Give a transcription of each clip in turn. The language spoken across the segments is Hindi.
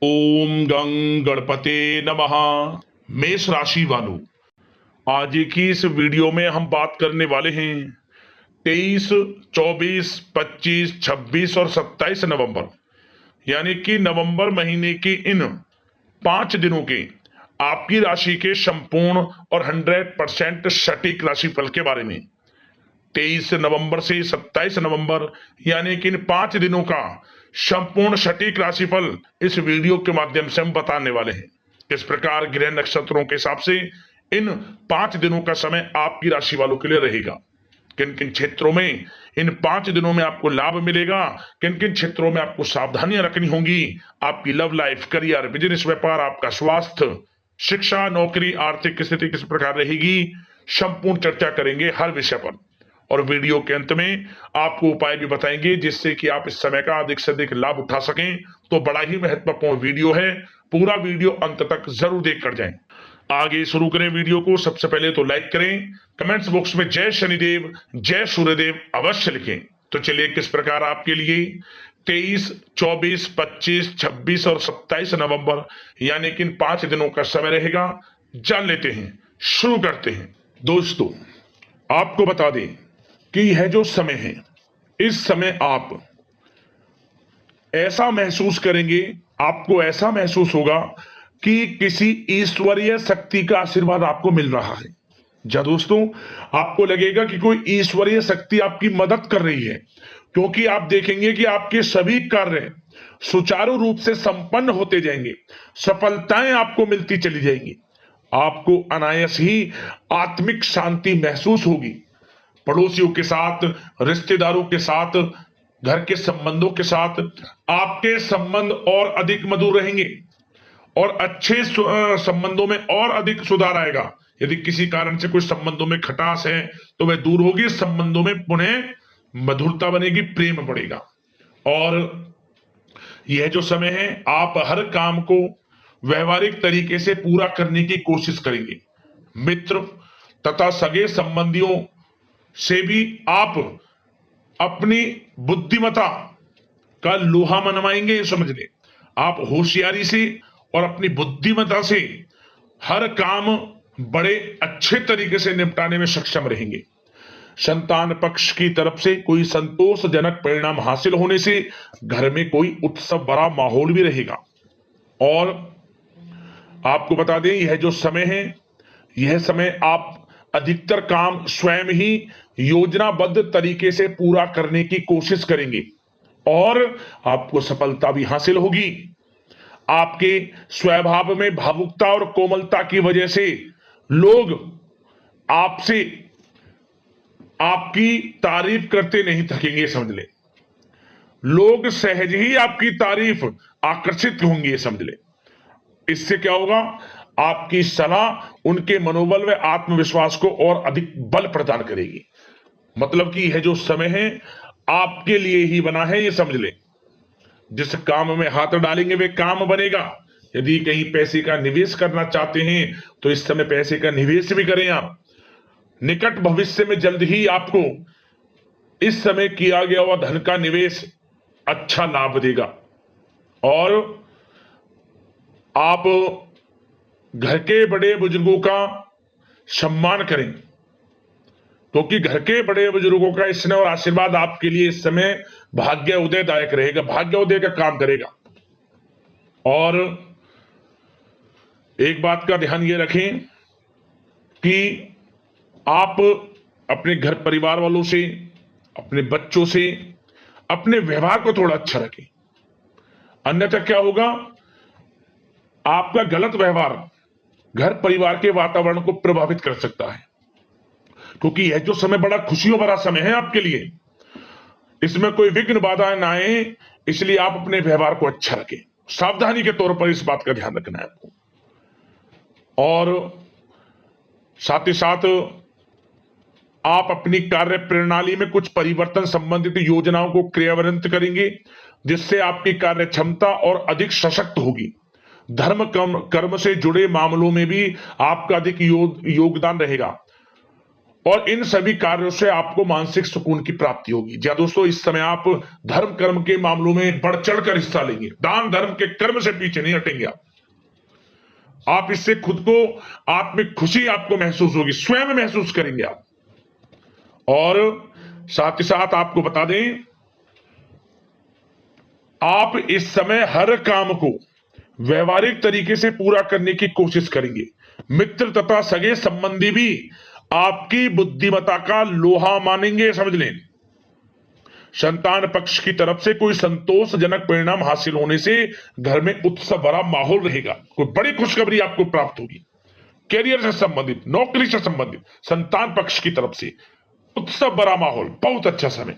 ओम गं गणपते नमः। मेष राशि वालों, आज की इस वीडियो में हम बात करने वाले हैं 23, 24, 25, 26 और 27 नवंबर यानी कि नवंबर महीने की इन 5 दिनों के आपकी राशि के संपूर्ण और 100% सटीक राशिफल के बारे में। 23 नवंबर से 27 नवंबर यानी कि इन 5 दिनों का संपूर्ण सटीक राशिफल इस वीडियो के माध्यम से हम बताने वाले हैं। किस प्रकार ग्रह नक्षत्रों के हिसाब से इन 5 दिनों का समय आपकी राशि वालों के लिए रहेगा, किन किन क्षेत्रों में इन 5 दिनों में आपको लाभ मिलेगा, किन किन क्षेत्रों में आपको सावधानियां रखनी होंगी, आपकी लव लाइफ, करियर, बिजनेस, व्यापार, आपका स्वास्थ्य, शिक्षा, नौकरी, आर्थिक स्थिति किस प्रकार रहेगी, संपूर्ण चर्चा करेंगे हर विषय पर। और वीडियो के अंत में आपको उपाय भी बताएंगे जिससे कि आप इस समय का अधिक से अधिक लाभ उठा सकें। तो बड़ा ही महत्वपूर्ण वीडियो है, पूरा वीडियो अंत तक जरूर देख कर जाएं। आगे शुरू करें वीडियो को। सबसे पहले तो लाइक करें, कमेंट्स बॉक्स में जय शनिदेव, जय सूर्यदेव अवश्य लिखें। तो चलिए किस प्रकार आपके लिए 23, 24, 25, 26 और 27 नवंबर यानी कि इन 5 दिनों का समय रहेगा, जान लेते हैं। शुरू करते हैं। दोस्तों, आपको बता दें कि यह जो समय है, इस समय आप ऐसा महसूस करेंगे, आपको ऐसा महसूस होगा कि किसी ईश्वरीय शक्ति का आशीर्वाद आपको मिल रहा है। जा दोस्तों, आपको लगेगा कि कोई ईश्वरीय शक्ति आपकी मदद कर रही है, क्योंकि आप देखेंगे कि आपके सभी कार्य सुचारू रूप से संपन्न होते जाएंगे, सफलताएं आपको मिलती चली जाएंगी, आपको अनायास ही आत्मिक शांति महसूस होगी। पड़ोसियों के साथ, रिश्तेदारों के साथ, घर के संबंधों के साथ आपके संबंध और अधिक मधुर रहेंगे और अच्छे संबंधों में और अधिक सुधार आएगा। यदि किसी कारण से कोई संबंधों में खटास है तो वह दूर होगी, संबंधों में पुनः मधुरता बनेगी, प्रेम बढ़ेगा। और यह जो समय है, आप हर काम को व्यवहारिक तरीके से पूरा करने की कोशिश करेंगे। मित्र तथा सगे संबंधियों से भी आप अपनी बुद्धिमता का लोहा मनवाएंगे। समझ ले, आप होशियारी से और अपनी बुद्धिमता से हर काम बड़े अच्छे तरीके से निपटाने में सक्षम रहेंगे। संतान पक्ष की तरफ से कोई संतोषजनक परिणाम हासिल होने से घर में कोई उत्सव भरा माहौल भी रहेगा। और आपको बता दें, यह जो समय है, यह समय आप अधिकतर काम स्वयं ही योजनाबद्ध तरीके से पूरा करने की कोशिश करेंगे और आपको सफलता भी हासिल होगी। आपके स्वभाव में भावुकता और कोमलता की वजह से लोग आपसे आपकी तारीफ करते नहीं थकेंगे। समझ ले, लोग सहज ही आपकी तारीफ आकर्षित होंगे। समझ ले, इससे क्या होगा, आपकी सलाह उनके मनोबल व आत्मविश्वास को और अधिक बल प्रदान करेगी। मतलब कि यह जो समय है आपके लिए ही बना है, ये समझ ले। जिस काम में हाथ डालेंगे वे काम बनेगा। यदि कहीं पैसे का निवेश करना चाहते हैं तो इस समय पैसे का निवेश भी करें आप। निकट भविष्य में जल्द ही आपको इस समय किया गया हुआ धन का निवेश अच्छा लाभ देगा। और आप घर के बड़े बुजुर्गों का सम्मान करें, क्योंकि घर के बड़े बुजुर्गों का स्नेह और आशीर्वाद आपके लिए इस समय भाग्य उदयदायक रहेगा, भाग्य उदय का काम करेगा। और एक बात का ध्यान ये रखें कि आप अपने घर परिवार वालों से, अपने बच्चों से अपने व्यवहार को थोड़ा अच्छा रखें। अन्यथा क्या होगा, आपका गलत व्यवहार घर परिवार के वातावरण को प्रभावित कर सकता है। क्योंकि यह जो समय बड़ा खुशियों भरा समय है आपके लिए, इसमें कोई विघ्न बाधा ना आए, इसलिए आप अपने व्यवहार को अच्छा रखें। सावधानी के तौर पर इस बात का ध्यान रखना है आपको। और साथ ही साथ आप अपनी कार्य प्रणाली में कुछ परिवर्तन संबंधित योजनाओं को क्रियान्वित करेंगे, जिससे आपकी कार्य क्षमता और अधिक सशक्त होगी। धर्म कर्म से जुड़े मामलों में भी आपका अधिक योगदान रहेगा और इन सभी कार्यों से आपको मानसिक सुकून की प्राप्ति होगी। जी हाँ दोस्तों, इस समय आप धर्म कर्म के मामलों में बढ़ चढ़कर हिस्सा लेंगे। दान धर्म के कर्म से पीछे नहीं हटेंगे आप इससे खुद को आत्मिक खुशी आपको महसूस होगी, स्वयं महसूस करेंगे आप। और साथ ही साथ आपको बता दें, आप इस समय हर काम को व्यवहारिक तरीके से पूरा करने की कोशिश करेंगे। मित्र तथा सगे संबंधी भी आपकी बुद्धिमत्ता का लोहा मानेंगे, समझ लें। संतान पक्ष की तरफ से कोई संतोषजनक परिणाम हासिल होने से घर में उत्सव भरा माहौल रहेगा। कोई बड़ी खुशखबरी आपको प्राप्त होगी, कैरियर से संबंधित, नौकरी से संबंधित, संतान पक्ष की तरफ से उत्सव भरा माहौल, बहुत अच्छा समय।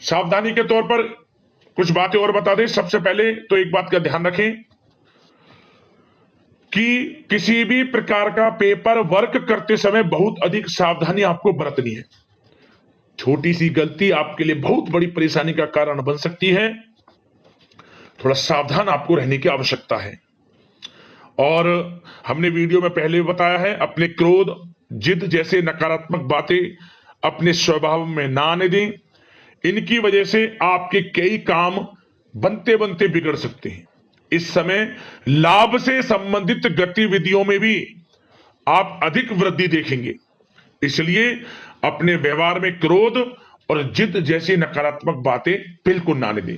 सावधानी के तौर पर कुछ बातें और बता दें। सबसे पहले तो एक बात का ध्यान रखें कि किसी भी प्रकार का पेपर वर्क करते समय बहुत अधिक सावधानी आपको बरतनी है। छोटी सी गलती आपके लिए बहुत बड़ी परेशानी का कारण बन सकती है। थोड़ा सावधान आपको रहने की आवश्यकता है। और हमने वीडियो में पहले भी बताया है, अपने क्रोध, जिद जैसे नकारात्मक बातें अपने स्वभाव में ना आने दें। इनकी वजह से आपके कई काम बनते बनते बिगड़ सकते हैं। इस समय लाभ से संबंधित गतिविधियों में भी आप अधिक वृद्धि देखेंगे, इसलिए अपने व्यवहार में क्रोध और जिद जैसी नकारात्मक बातें बिल्कुल ना आने दें।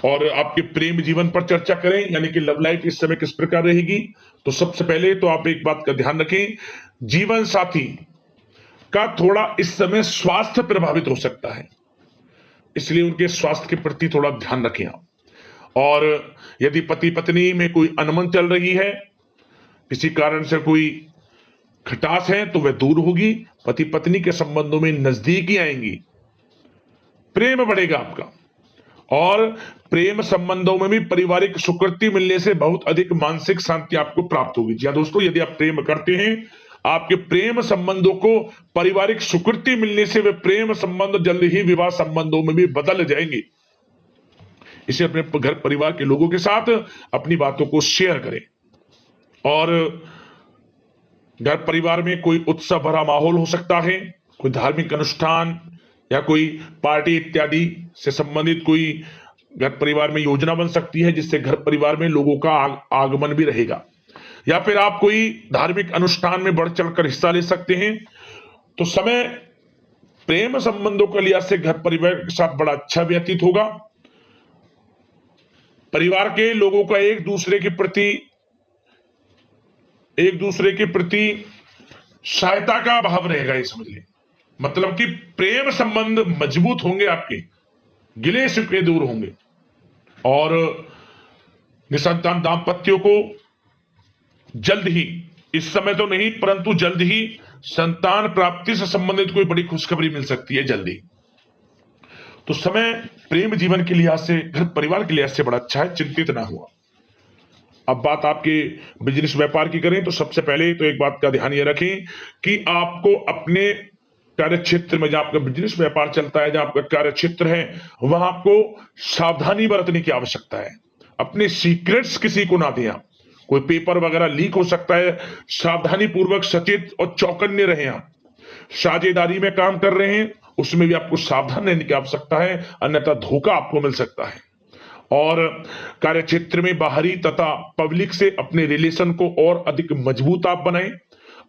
और आपके प्रेम जीवन पर चर्चा करें, यानी कि लव लाइफ इस समय किस प्रकार रहेगी। तो सबसे पहले तो आप एक बात का ध्यान रखें, जीवन साथी का थोड़ा इस समय स्वास्थ्य प्रभावित हो सकता है, इसलिए उनके स्वास्थ्य के प्रति थोड़ा ध्यान रखें आप। और यदि पति पत्नी में कोई अनबन चल रही है, किसी कारण से कोई खटास है, तो वह दूर होगी। पति पत्नी के संबंधों में नजदीकी आएंगी, प्रेम बढ़ेगा आपका। और प्रेम संबंधों में भी पारिवारिक स्वीकृति मिलने से बहुत अधिक मानसिक शांति आपको प्राप्त होगी। जी दोस्तों, यदि आप प्रेम करते हैं, आपके प्रेम संबंधों को पारिवारिक स्वीकृति मिलने से वे प्रेम संबंध जल्द ही विवाह संबंधों में भी बदल जाएंगे। इसे अपने घर परिवार के लोगों के साथ अपनी बातों को शेयर करें। और घर परिवार में कोई उत्सव भरा माहौल हो सकता है, कोई धार्मिक अनुष्ठान या कोई पार्टी इत्यादि से संबंधित कोई घर परिवार में योजना बन सकती है, जिससे घर परिवार में लोगों का आगमन भी रहेगा। या फिर आप कोई धार्मिक अनुष्ठान में बढ़ चढ़कर हिस्सा ले सकते हैं। तो समय प्रेम संबंधों के लिहाज से घर परिवार के साथ बड़ा अच्छा व्यतीत होगा। परिवार के लोगों का एक दूसरे के प्रति सहायता का भाव रहेगा, ये समझ लें। मतलब कि प्रेम संबंध मजबूत होंगे, आपके गिले शिकवे दूर होंगे। और निसंतान दाम्पत्यों को जल्द ही, इस समय तो नहीं परंतु जल्द ही संतान प्राप्ति से संबंधित कोई बड़ी खुशखबरी मिल सकती है जल्दी। तो समय प्रेम जीवन के लिहाज से, घर परिवार के लिहाज से बड़ा अच्छा है, चिंतित ना हुआ। अब बात आपके बिजनेस व्यापार की करें, तो सबसे पहले तो एक बात का ध्यान ये रखें कि आपको अपने कार्य क्षेत्र में, जहां आपका बिजनेस व्यापार चलता है, जहां आपका कार्य क्षेत्र है, वहां आपको सावधानी बरतने की आवश्यकता है। अपने सीक्रेट्स किसी को ना दें आप। कोई पेपर वगैरह लीक हो सकता है, सावधानी पूर्वक सचेत और चौकन्ने रहें आप। साझेदारी में काम कर रहे हैं, उसमें भी आपको सावधान रहने की आवश्यकता है, अन्यथा धोखा आपको मिल सकता है। और कार्य क्षेत्र में बाहरी तथा पब्लिक से अपने रिलेशन को और अधिक मजबूत आप बनाएं।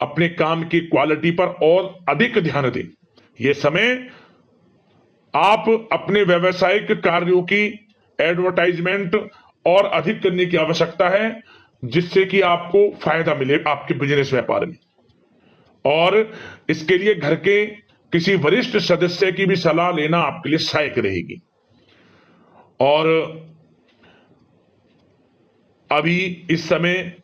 अपने काम की क्वालिटी पर और अधिक ध्यान दें। यह समय आप अपने व्यावसायिक कार्यों की एडवर्टाइजमेंट और अधिक करने की आवश्यकता है, जिससे कि आपको फायदा मिले आपके बिजनेस व्यापार में। और इसके लिए घर के किसी वरिष्ठ सदस्य की भी सलाह लेना आपके लिए सहायक रहेगी। और अभी इस समय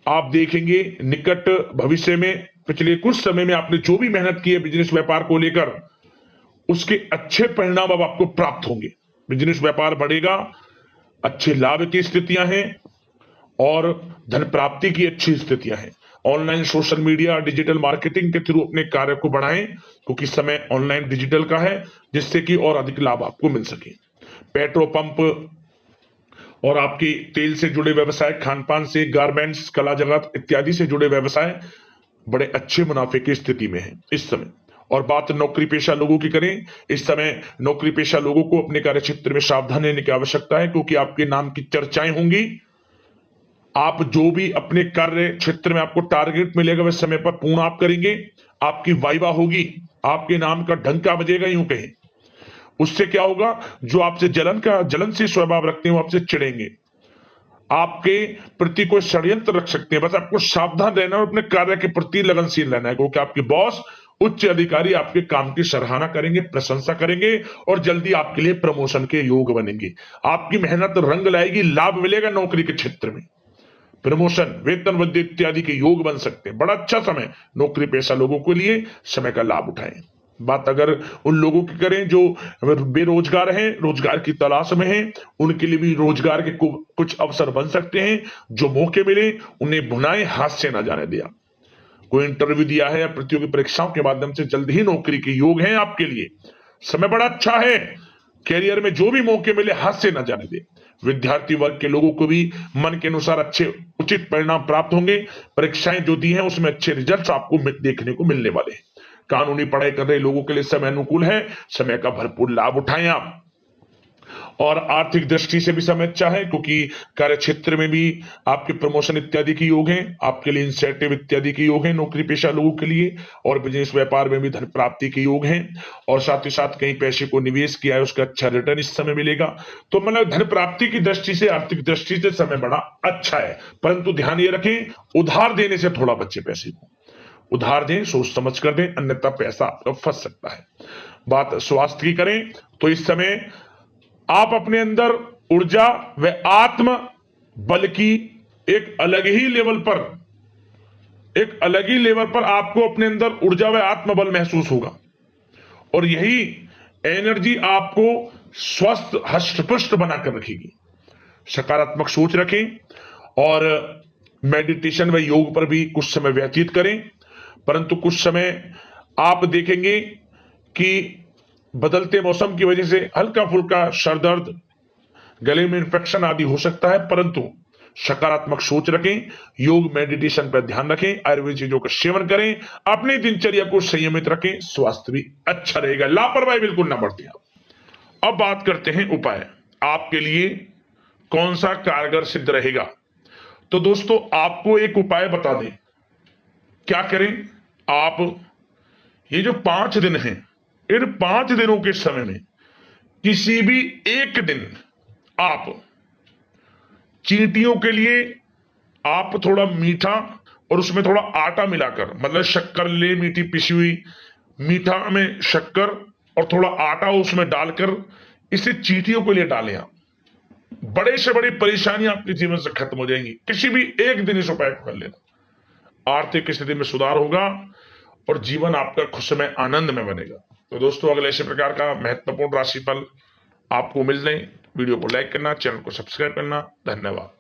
आप देखेंगे, निकट भविष्य में, पिछले कुछ समय में आपने जो भी मेहनत की है बिजनेस व्यापार को लेकर, उसके अच्छे परिणाम अब आपको प्राप्त होंगे। बिजनेस व्यापार बढ़ेगा, अच्छे लाभ की स्थितियां हैं और धन प्राप्ति की अच्छी स्थितियां हैं। Online social media, digital marketing के थ्रू अपने कार्य को बढ़ाएं, क्योंकि समय ऑनलाइन डिजिटल का है, जिससे कि और अधिक लाभ आपको मिल सके। पेट्रोल पंप और आपके तेल से जुड़े व्यवसाय, खान पान से, गारमेंट्स, कला जगत इत्यादि से जुड़े व्यवसाय बड़े अच्छे मुनाफे की स्थिति में है इस समय। और बात नौकरी पेशा लोगों की करें, इस समय नौकरी पेशा लोगों को अपने कार्य क्षेत्र में सावधान रहने की आवश्यकता है, क्योंकि आपके नाम की चर्चाएं होंगी। आप जो भी अपने कार्य क्षेत्र में आपको टारगेट मिलेगा वह समय पर पूर्ण आप करेंगे। आपकी वाइवा होगी, आपके नाम का डंका बजेगा, यूं कहें। उससे क्या होगा, जो आपसे जलनशील स्वभाव रखते हैं वो आपसे चिढ़ेंगे, आपके प्रति कोई षड्यंत्र रख सकते हैं। बस आपको सावधान रहना और अपने कार्य के प्रति लगनशील रहना है, क्योंकि आपके बॉस उच्च अधिकारी आपके काम की सराहना करेंगे, प्रशंसा करेंगे और जल्दी आपके लिए प्रमोशन के योग बनेंगे। आपकी मेहनत रंग लाएगी, लाभ मिलेगा नौकरी के क्षेत्र में, प्रमोशन, वेतन वृद्धि इत्यादि के योग बन सकते हैं। बड़ा अच्छा समय नौकरी पेशा लोगों के लिए, समय का लाभ उठाएं। बात अगर उन लोगों की करें जो बेरोजगार हैं, रोजगार की तलाश में हैं, उनके लिए भी रोजगार के कुछ अवसर बन सकते हैं। जो मौके मिले उन्हें भुनाएं, हाथ से ना जाने दिया। कोई इंटरव्यू दिया है या प्रतियोगी परीक्षाओं के माध्यम से जल्द ही नौकरी के योग हैं आपके लिए। समय बड़ा अच्छा है, कैरियर में जो भी मौके मिले हाथ से ना जाने दे। विद्यार्थी वर्ग के लोगों को भी मन के अनुसार अच्छे उचित परिणाम प्राप्त होंगे। परीक्षाएं जो दी हैं उसमें अच्छे रिजल्ट आपको देखने को मिलने वाले हैं। कानूनी पढ़ाई कर रहे लोगों के लिए समय अनुकूल है, समय का भरपूर लाभ उठाएं आप। और आर्थिक दृष्टि से भी समय अच्छा है, क्योंकि कार्य क्षेत्र में भी आपके प्रमोशन इत्यादि के योग हैं, आपके लिए इंसेंटिव इत्यादि के योग हैं नौकरी पेशा लोगों के लिए। और बिजनेस व्यापार में भी धन प्राप्ति के योग हैं, और साथ ही साथ कहीं पैसे को निवेश किया है उसका अच्छा रिटर्न इस समय मिलेगा। तो मतलब धन प्राप्ति की दृष्टि से, आर्थिक दृष्टि से समय बड़ा अच्छा है। परंतु ध्यान ये रखें, उधार देने से थोड़ा बचे। पैसे को उधार दें, सोच समझ कर दें, अन्यथा पैसा आपका फंस सकता है। बात स्वास्थ्य की करें तो इस समय आप अपने अंदर ऊर्जा व आत्म बल की एक अलग ही लेवल पर आपको अपने अंदर ऊर्जा व आत्म बल महसूस होगा। और यही एनर्जी आपको स्वस्थ हष्ट-पुष्ट बनाकर रखेगी। सकारात्मक सोच रखें और मेडिटेशन व योग पर भी कुछ समय व्यतीत करें। परंतु कुछ समय आप देखेंगे कि बदलते मौसम की वजह से हल्का फुल्का सर दर्द, गले में इंफेक्शन आदि हो सकता है, परंतु सकारात्मक सोच रखें, योग मेडिटेशन पर ध्यान रखें, आयुर्वेद चीजों का सेवन करें, अपनी दिनचर्या को संयमित रखें, स्वास्थ्य भी अच्छा रहेगा। लापरवाही बिल्कुल ना बरतें। अब बात करते हैं उपाय, आपके लिए कौन सा कारगर सिद्ध रहेगा। तो दोस्तों आपको एक उपाय बता दें, क्या करें आप, ये जो 5 दिन हैं, इन 5 दिनों के समय में किसी भी एक दिन आप चींटियों के लिए आप थोड़ा मीठा और उसमें थोड़ा आटा मिलाकर, मतलब शक्कर ले, मीठी पिसी हुई, मीठा में शक्कर और थोड़ा आटा उसमें डालकर इसे चींटियों के लिए डालें। आप बड़े से बड़ी परेशानियां आपके जीवन से खत्म हो जाएंगी। किसी भी एक दिन इस उपाय को कर लेना, आर्थिक स्थिति में सुधार होगा और जीवन आपका खुशमय आनंद में बनेगा। तो दोस्तों अगले इसी प्रकार का महत्वपूर्ण राशिफल आपको मिल जाए, वीडियो को लाइक करना, चैनल को सब्सक्राइब करना। धन्यवाद।